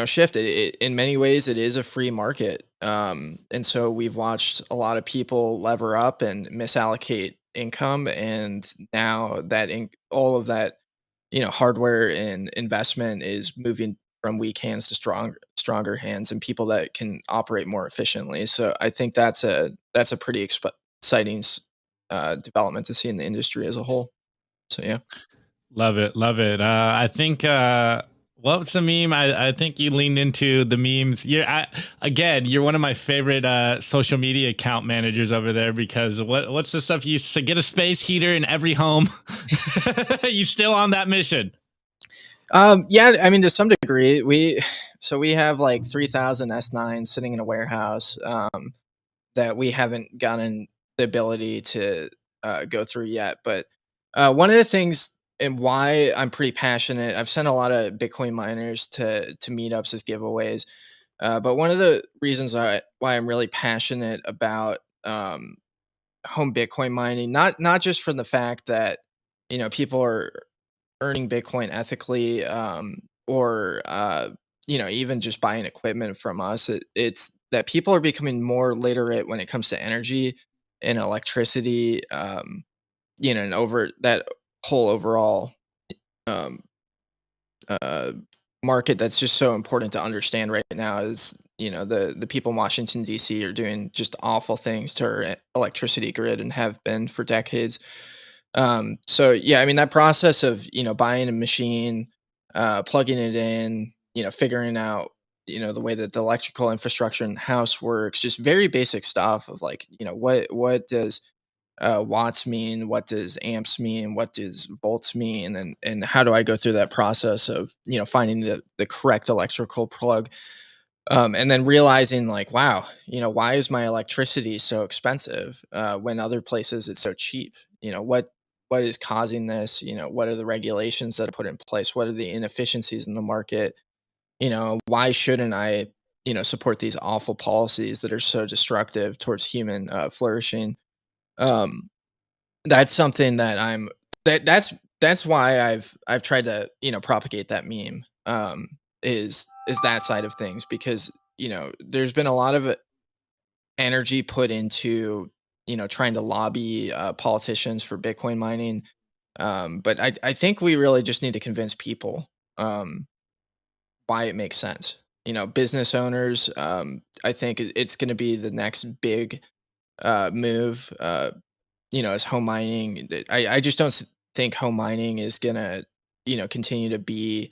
shift. In many ways, it is a free market, and so we've watched a lot of people lever up and misallocate income, and now that all of that, hardware and investment is moving from weak hands to stronger hands, and people that can operate more efficiently. So I think that's a pretty exciting development to see in the industry as a whole. So yeah. Love it, love it. I think what's the meme? I think you leaned into the memes. Again, you're one of my favorite social media account managers over there, because what's the stuff you used to get a space heater in every home? You still on that mission? Yeah, I mean, to some degree, we have like 3,000 S9 sitting in a warehouse that we haven't gotten the ability to go through yet. But one of the things, and why I'm pretty passionate, I've sent a lot of Bitcoin miners to meetups as giveaways. But one of the reasons why I'm really passionate about home Bitcoin mining, not just from the fact that people are earning Bitcoin ethically, or even just buying equipment from us. It's that people are becoming more literate when it comes to energy and electricity, and over that whole overall um, uh, market that's just so important to understand right now. Is the people in Washington D.C. are doing just awful things to our electricity grid, and have been for decades. So yeah, I mean, that process of buying a machine, plugging it in, figuring out the way that the electrical infrastructure in the house works, just very basic stuff of like what does watts mean? What does amps mean? What does volts mean? And how do I go through that process of, finding the correct electrical plug? And then realizing like, wow, why is my electricity so expensive when other places it's so cheap? What is causing this? What are the regulations that are put in place? What are the inefficiencies in the market? Why shouldn't I, support these awful policies that are so destructive towards human flourishing? Um, that's something that that's why I've tried to, propagate that meme. Is that side of things, because there's been a lot of energy put into trying to lobby politicians for Bitcoin mining, but I think we really just need to convince people why it makes sense. Business owners. I think it's going to be the next big move. As home mining. I just don't think home mining is gonna continue to be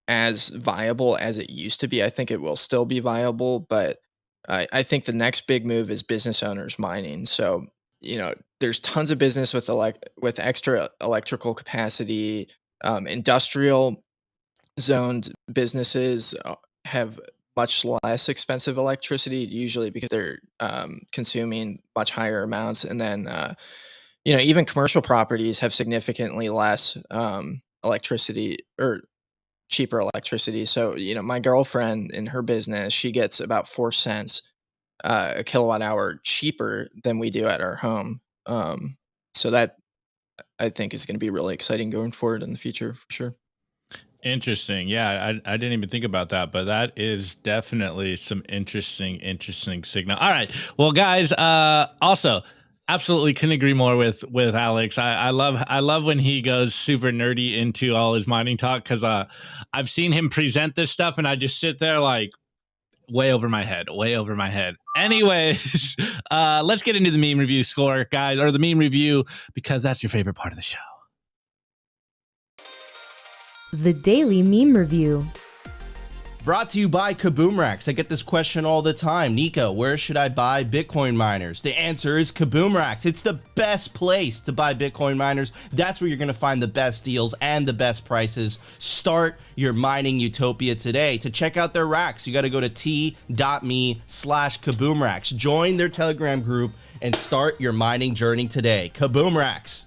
as viable as it used to be. I think it will still be viable, but I think the next big move is business owners mining. So, there's tons of business with extra electrical capacity. Industrial zoned businesses have much less expensive electricity, usually because they're consuming much higher amounts. And then, even commercial properties have significantly less electricity, or cheaper electricity. So, my girlfriend in her business, she gets about 4 cents a kilowatt hour cheaper than we do at our home. So that, I think, is going to be really exciting going forward in the future for sure. Interesting. Yeah, I didn't even think about that, but that is definitely some interesting signal. All right. Well, guys, also absolutely couldn't agree more with Alex. I love when he goes super nerdy into all his mining talk, because I've seen him present this stuff and I just sit there like way over my head. Anyways, let's get into the meme review score, guys, or the meme review, because that's your favorite part of the show. The Daily Meme Review. Brought to you by Kaboom Racks. I get this question all the time. Nico, where should I buy Bitcoin miners? The answer is Kaboom Racks. It's the best place to buy Bitcoin miners. That's where you're going to find the best deals and the best prices. Start your mining utopia today. To check out their racks, you got to go to t.me/Kaboom Racks. Join their Telegram group and start your mining journey today. Kaboom Racks.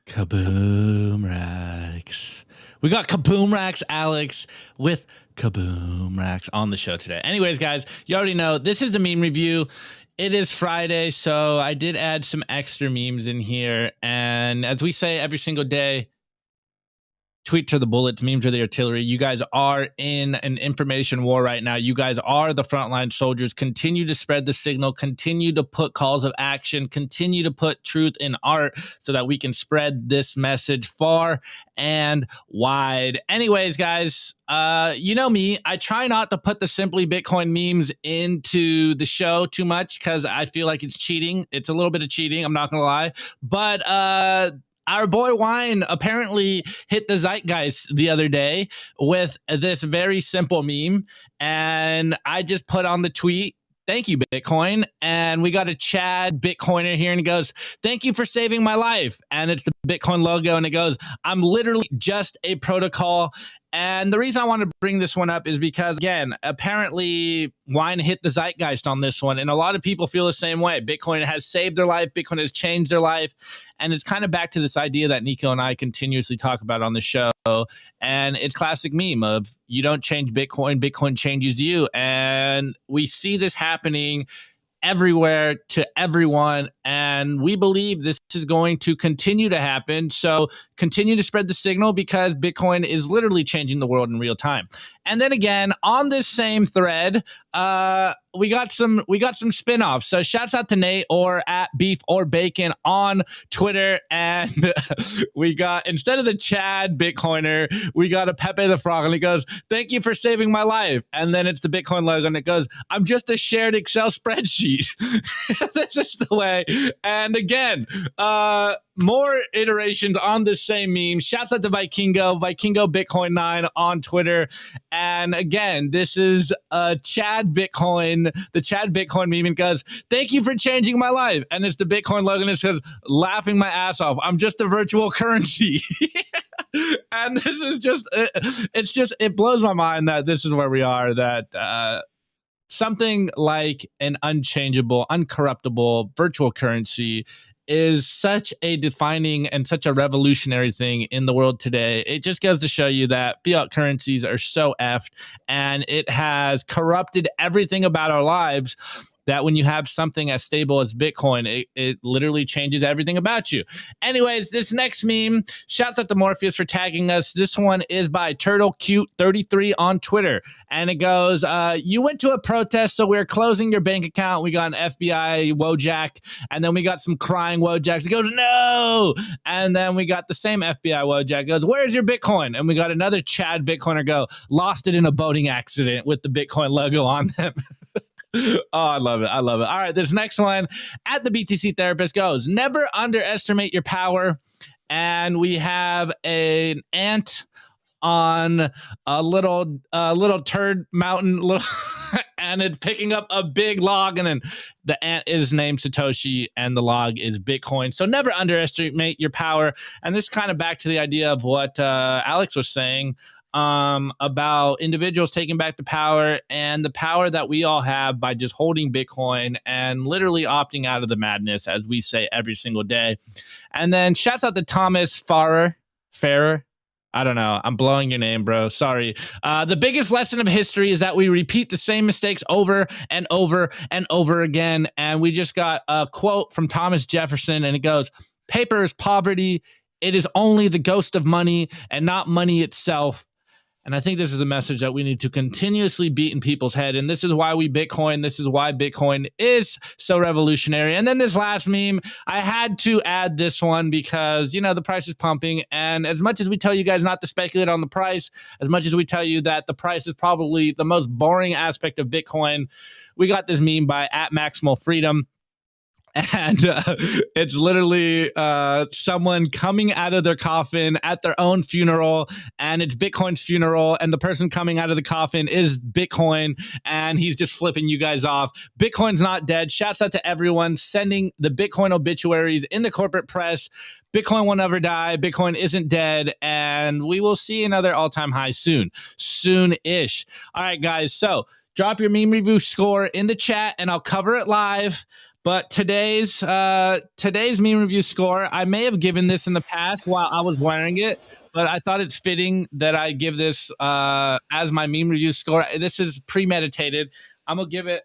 Kaboom Racks. We got Kaboom Racks, Alex, with Kaboom Racks on the show today. Anyways, guys, you already know this is the meme review. It is Friday, so I did add some extra memes in here. And as we say every single day, tweets are the bullets, memes are the artillery. You guys are in an information war right now. You guys are the frontline soldiers. Continue to spread the signal. Continue to put calls of action. Continue to put truth in art so that we can spread this message far and wide. Anyways, guys, you know me. I try not to put the Simply Bitcoin memes into the show too much because I feel like it's cheating. It's a little bit of cheating. I'm not going to lie. But our boy Wine apparently hit the zeitgeist the other day with this very simple meme. And I just put on the tweet, "Thank you, Bitcoin." And we got a Chad Bitcoiner here and he goes, "Thank you for saving my life." And it's the Bitcoin logo and it goes, "I'm literally just a protocol." And the reason I want to bring this one up is because, again, apparently Wine hit the zeitgeist on this one. And a lot of people feel the same way. Bitcoin has saved their life. Bitcoin has changed their life. And it's kind of back to this idea that Nico and I continuously talk about on the show. And it's classic meme of you don't change Bitcoin, Bitcoin changes you. And we see this happening everywhere to everyone, and we believe this is going to continue to happen. So continue to spread the signal because Bitcoin is literally changing the world in real time. And then again, on this same thread, we got some spin-offs. So shouts out to Nate or at Beef or Bacon on Twitter. And we got, instead of the Chad Bitcoiner, we got a Pepe the Frog. And he goes, "Thank you for saving my life." And then it's the Bitcoin logo and it goes, "I'm just a shared Excel spreadsheet." That's just the way. And again, more iterations on the same meme. Shouts out to Vikingo Bitcoin 9 on Twitter. And again, this is Chad Bitcoin, the Chad Bitcoin meme. And goes, thank you for changing my life. And it's the Bitcoin logo, and it says, laughing my ass off. I'm just a virtual currency. And this is it blows my mind that this is where we are, that something like an unchangeable, uncorruptible virtual currency is such a defining and such a revolutionary thing in the world today. It just goes to show you that fiat currencies are so effed, and it has corrupted everything about our lives, that when you have something as stable as Bitcoin, it literally changes everything about you. Anyways, this next meme, shouts out to Morpheus for tagging us. This one is by TurtleCute33 on Twitter. And it goes, you went to a protest, so we're closing your bank account. We got an FBI Wojak, and then we got some crying Wojaks. It goes, no! And then we got the same FBI Wojak. It goes, where's your Bitcoin? And we got another Chad Bitcoiner go, lost it in a boating accident with the Bitcoin logo on them. Oh, I love it. I love it. All right, this next one at the BTC Therapist goes, never underestimate your power. And we have an ant on a little turd mountain, and it's picking up a big log, and then the ant is named Satoshi and the log is Bitcoin. So never underestimate your power. And this is kind of back to the idea of what Alex was saying about individuals taking back the power, and the power that we all have by just holding Bitcoin and literally opting out of the madness, as we say every single day. And then shouts out to Thomas Farrer. I don't know. I'm blowing your name, bro. Sorry. The biggest lesson of history is that we repeat the same mistakes over and over and over again. And we just got a quote from Thomas Jefferson, and it goes, paper is poverty. It is only the ghost of money and not money itself. And I think this is a message that we need to continuously beat in people's head. And this is why we Bitcoin. This is why Bitcoin is so revolutionary. And then this last meme, I had to add this one because, you know, the price is pumping. And as much as we tell you guys not to speculate on the price, as much as we tell you that the price is probably the most boring aspect of Bitcoin, we got this meme by @MaximalFreedom. And it's literally someone coming out of their coffin at their own funeral, and it's Bitcoin's funeral, and the person coming out of the coffin is Bitcoin, and he's just flipping you guys off. Bitcoin's not dead. Shouts out to everyone sending the Bitcoin obituaries in the corporate press. Bitcoin will never die. Bitcoin isn't dead, and we will see another all-time high soon-ish. All right, guys, so drop your meme review score in the chat, and I'll cover it live. But today's meme review score, I may have given this in the past while I was wearing it, but I thought it's fitting that I give this as my meme review score. This is premeditated. I'm gonna give it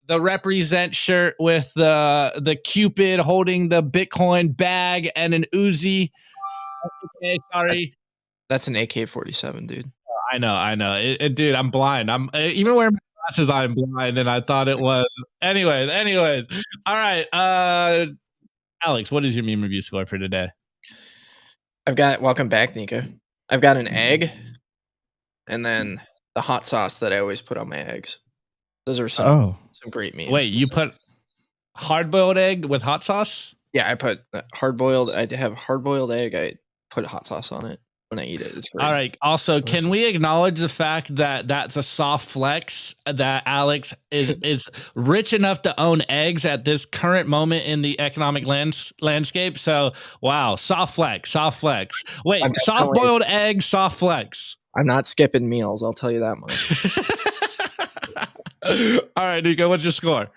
the Represent shirt with the Cupid holding the Bitcoin bag and an Uzi. Okay, sorry. That's an AK-47, dude. I know. Dude, I'm blind. I'm even wearing glasses, I'm blind, and I thought it was. Anyways. All right. Alex, what is your meme review score for today? Welcome back, Nico. I've got an egg, and then the hot sauce that I always put on my eggs. Those are some great memes. Wait, you put hard-boiled egg with hot sauce? Yeah, I put hard-boiled. I have hard-boiled egg. I put hot sauce on it when I eat it. It's great. All right. Also, can we acknowledge the fact that that's a soft flex, that Alex is rich enough to own eggs at this current moment in the economic landscape? So, wow, soft flex. Wait, soft boiled egg, soft flex. I'm not skipping meals. I'll tell you that much. All right, Nico, what's your score?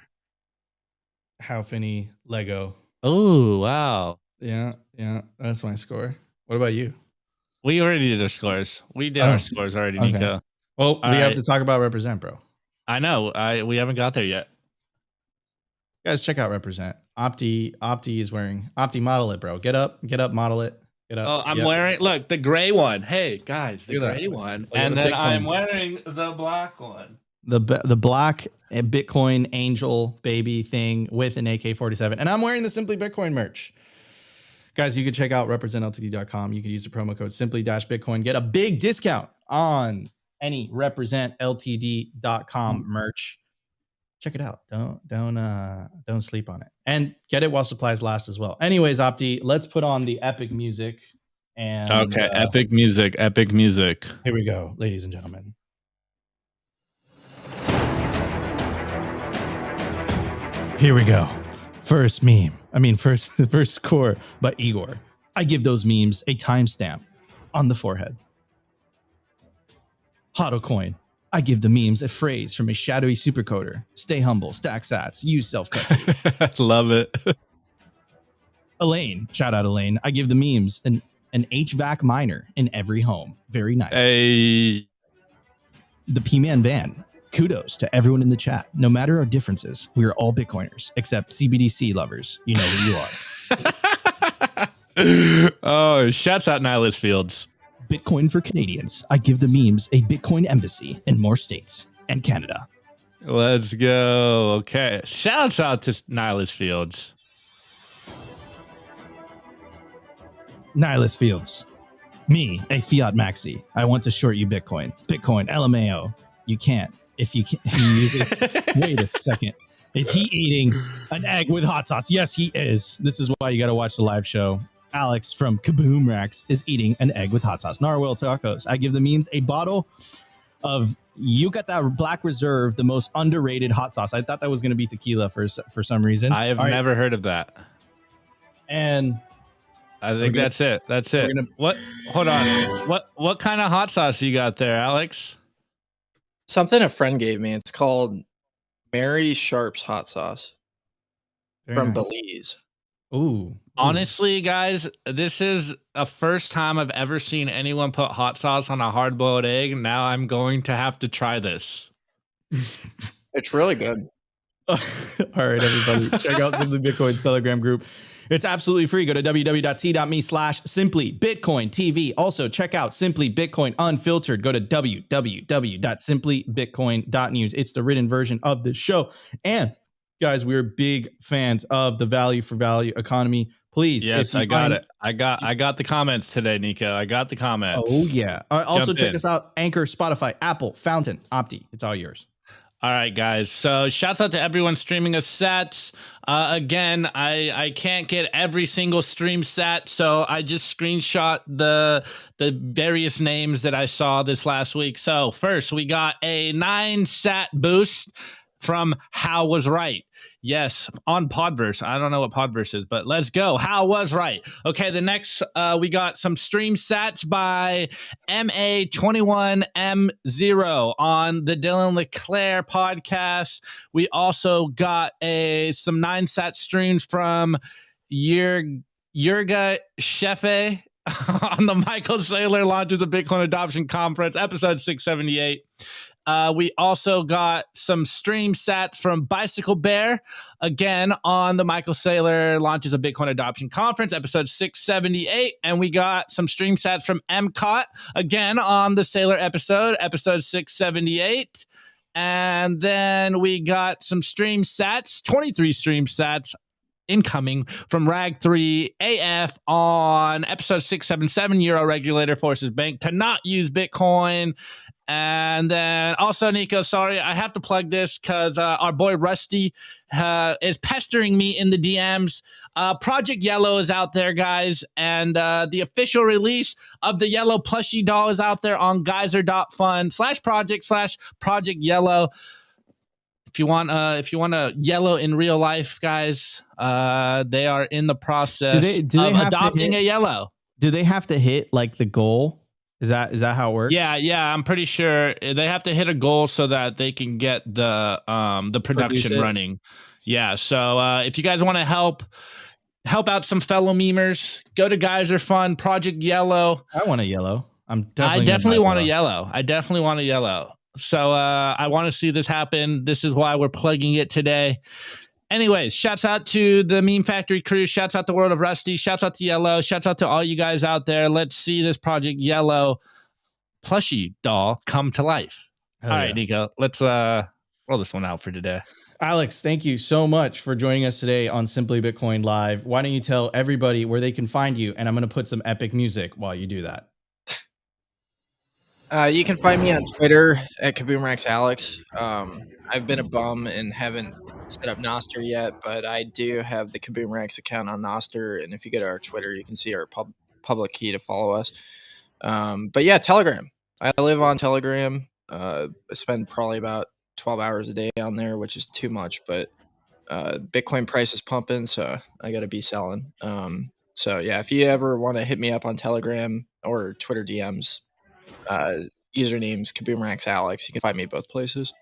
Hal Finney Lego. Oh, wow. Yeah, that's my score. What about you? We already did our scores. We did our scores already, okay. Nico. Well, we have to talk about Represent, bro. I know. We haven't got there yet. Guys, check out Represent. Opti is wearing. Opti, model it, bro. Get up, model it. Get up. Oh, I'm wearing, look, the gray one. Hey, guys, the gray one. And then I'm wearing the black one. The black Bitcoin angel baby thing with an AK-47. And I'm wearing the Simply Bitcoin merch. Guys, you can check out representltd.com. You can use the promo code simply-bitcoin. Get a big discount on any representltd.com merch. check it out. Don't sleep on it, and get it while supplies last as well. Anyways, Opti, let's put on the epic music. And okay, epic music. Here we go, ladies and gentlemen. Here we go. First score by Igor. I give those memes a timestamp on the forehead. Hodl coin. I give the memes a phrase from a shadowy supercoder. Stay humble, stack sats, use self-custody. Love it. Elaine, shout out Elaine. I give the memes an HVAC miner in every home. Very nice. Hey. The P-Man Van. Kudos to everyone in the chat. No matter our differences, we are all Bitcoiners, except CBDC lovers. You know who you are. Oh, shouts out Nihilist Fields. Bitcoin for Canadians. I give the memes a Bitcoin embassy in more states and Canada. Let's go. Okay. Shouts out to Nihilist Fields. Nihilist Fields. Me, a fiat maxi. I want to short you Bitcoin. Bitcoin, LMAO. You can't. If you can use it. Wait a second. Is he eating an egg with hot sauce? Yes, he is. This is why you got to watch the live show. Alex from Kaboom Racks is eating an egg with hot sauce. Narwhal tacos. I give the memes a bottle of you got that Black Reserve, the most underrated hot sauce. I thought that was going to be tequila for some reason. I have never heard of that. And I think that's it. That's it. What? Hold on. What kind of hot sauce you got there, Alex? Something a friend gave me. It's called Mary Sharp's hot sauce from Belize. Ooh. Honestly, guys, this is the first time I've ever seen anyone put hot sauce on a hard-boiled egg. Now I'm going to have to try this. It's really good. All right, everybody, check out Simply Bitcoin's Telegram group. It's absolutely free. Go to www.t.me/simplybitcointv. Also, check out Simply Bitcoin Unfiltered. Go to www.simplybitcoin.news. It's the written version of the show. And guys, we're big fans of the value for value economy. Please. Yes, I got it. I got the comments today, Nico. I got the comments. Oh, yeah. Also, check us out. Anchor, Spotify, Apple, Fountain, Opti. It's all yours. All right, guys. So shouts out to everyone streaming us sats. Again, I can't get every single stream sat, so I just screenshot the various names that I saw this last week. So first, we got a 9 sat boost from Hal Was Right. Yes, on Podverse. I don't know what Podverse is, but let's go. Hal was right. Okay, the next, we got some stream sats by MA21M0 on the Dylan LeClaire podcast. We also got some 9 sat streams from Jurga Shefe on the Michael Saylor Launches a Bitcoin Adoption Conference, episode 678. We also got some stream sats from Bicycle Bear, again, on the Michael Saylor Launches a Bitcoin Adoption Conference, episode 678. And we got some stream sats from MCOT, again, on the Saylor episode 678. And then we got some stream sats, 23 stream sats, incoming from Rag3AF on episode 677. Euro regulator forces bank to not use Bitcoin. And then also, Nico, sorry, I have to plug this because our boy Rusty is pestering me in the DMs. Project Yellow is out there, guys, and the official release of the Yellow plushie doll is out there on geyser.fund/project/Project Yellow. If you want a yellow in real life, guys, they are in the process of adopting a yellow. Do they have to hit like the goal? Is that how it works? Yeah, I'm pretty sure they have to hit a goal so that they can get the production running. Yeah, so if you guys want to help out some fellow memers, go to Geyser Fund, Project Yellow. I want a yellow. I definitely want a yellow. So I want to see this happen. This is why we're plugging it today. Anyways, shouts out to the Meme Factory crew. Shouts out to World of Rusty. Shouts out to Yellow. Shouts out to all you guys out there. Let's see this Project Yellow plushie doll come to life. All right, Nico, let's roll this one out for today. Alex, thank you so much for joining us today on Simply Bitcoin Live. Why don't you tell everybody where they can find you? And I'm going to put some epic music while you do that. You can find me on Twitter at KaboomRaxAlex. I've been a bum and haven't set up Noster yet, but I do have the KaboomRax account on Noster, and if you go to our Twitter, you can see our public key to follow us. But yeah, Telegram. I live on Telegram. I spend probably about 12 hours a day on there, which is too much, but Bitcoin price is pumping, so I got to be selling. So yeah, if you ever want to hit me up on Telegram or Twitter DMs, usernames KaboomRaxAlex. You can find me both places.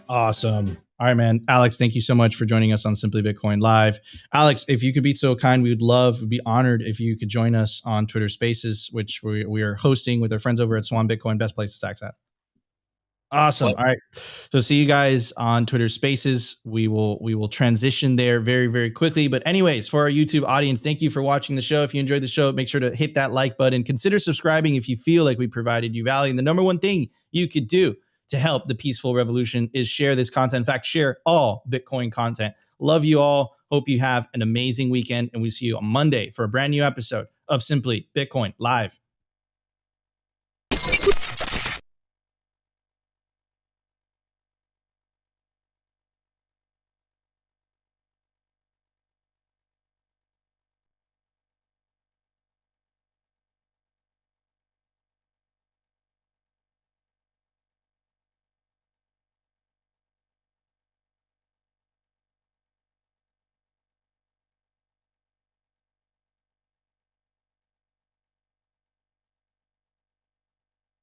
Awesome. All right, man. Alex, thank you so much for joining us on Simply Bitcoin Live. Alex, if you could be so kind, we'd be honored if you could join us on Twitter Spaces, which we are hosting with our friends over at Swan Bitcoin, best place to stack that. Awesome. All right. So see you guys on Twitter Spaces. We will transition there very, very quickly. But anyways, for our YouTube audience, thank you for watching the show. If you enjoyed the show, make sure to hit that like button. Consider subscribing if you feel like we provided you value. And the number one thing you could do to help the peaceful revolution is share this content. In fact, share all Bitcoin content. Love you all. Hope you have an amazing weekend. And we'll see you on Monday for a brand new episode of Simply Bitcoin Live.